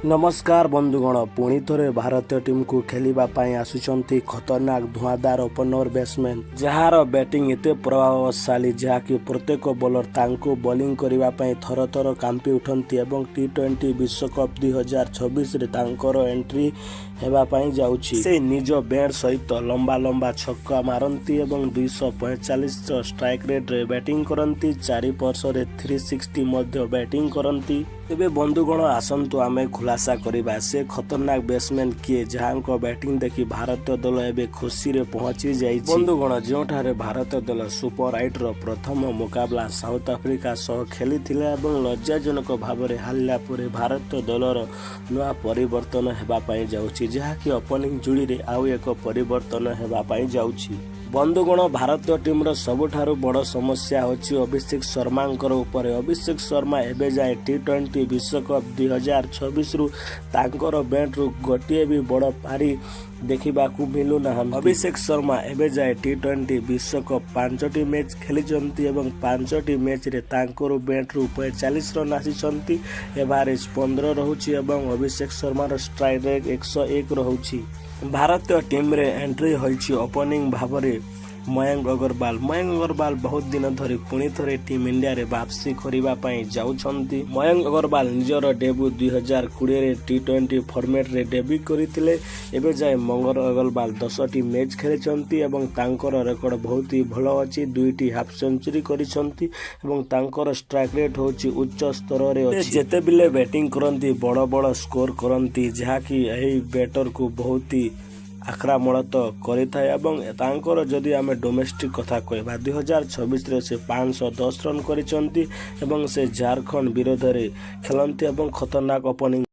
नमस्कार बंधुगण पुणी थोरे भारतीय टीम को खेलिबा पाई आसुचंती खतरनाक धुआंधार ओपनर बैट्समैन जार बैटिंग एते प्रभावशाली जहाँकि प्रत्येक बॉलर तांको बॉलिंग करिबा पाई थर थर कांपी उठंती एवं टी20 विश्वकप 2026 रे तांकर एंट्री हेबा पाई जाउछि। से निज बैट सहित लंबा लंबा छक्का मारंती एवं 245 स्ट्राइक रेट रे बैटिंग करंती। 4 वर्ष रे 360 मध्य बैटिंग करंती। तेबे बंधुगण आसंतु आमे खुलासा करिबा से खतरनाक बैट्समैन किए जहां बैटिंग देखि भारतीय दल एबे खुशी रे पहुंची जाइछि। बंधुगण जोठारे भारतीय दल सुपर 8 रो प्रथम मुकाबला साउथ अफ्रीका सह खेलिथिले एवं लज्जाजनक भाबरे हारला परे भारतीय दलर नुआ परिवर्तन हेबा पाई जाउछि जहाँकि ओपनिंग जोड़ी रे आउ एक परिवर्तन हेबा पाई जाउछि। बंधुगण भारतीय टीम रो सबुठारु बड़ समस्या होछि अभिषेक शर्मांकर उपरे। अभिषेक शर्मा एबे जाए टी20 विश्वकप 2026 रु तांकर बैट रु गोटे भी बड़ पारी देखा मिलू ना। अभिषेक शर्मा एबे जाए टी20 विश्वकप 5टी मैच खेलिचंती एवं 5टी मैच रे तांकर बैट रु 45 रन आसीचंती। एवरेज 15 रहुछि एवं अभिषेक शर्मा रो स्ट्राइक रेट 101 रहुछि। भारतीय टीम रे एंट्री होइछि ओपनिंग भावरे मयंक अग्रवाल। मयंक अग्रवाल बहुत दिन धरी पुणी थोरे टीम इंडिया रे वापसी करिबा पाई जाउछंती। मयंक अग्रवाल निजर डेब्यू 2020 रे टी20 फॉर्मेट रे डेब्यू करिथिले। एबे जाय मयंक अग्रवाल 10टी मैच खेलिचंती एवं तांकर रेकर्ड बहुत ही भलो अछि। 2टी हाफ सेंचुरी करिसंती एवं तांकर स्ट्राइक रेट होछि उच्च स्तर रे अछि। जेते बिले बैटिंग करंती बड़ बड़ स्कोर करंती जहाँकि एही बैटर को बहुत ही आक्रामणत करिथाय एवं तांकर जदि आमे डोमेस्टिक कथा कहबा 2026 रे से 510 रन करिसंती एवं से झारखंड विरोध रे खेलंती एवं खतरनाक ओपनिंग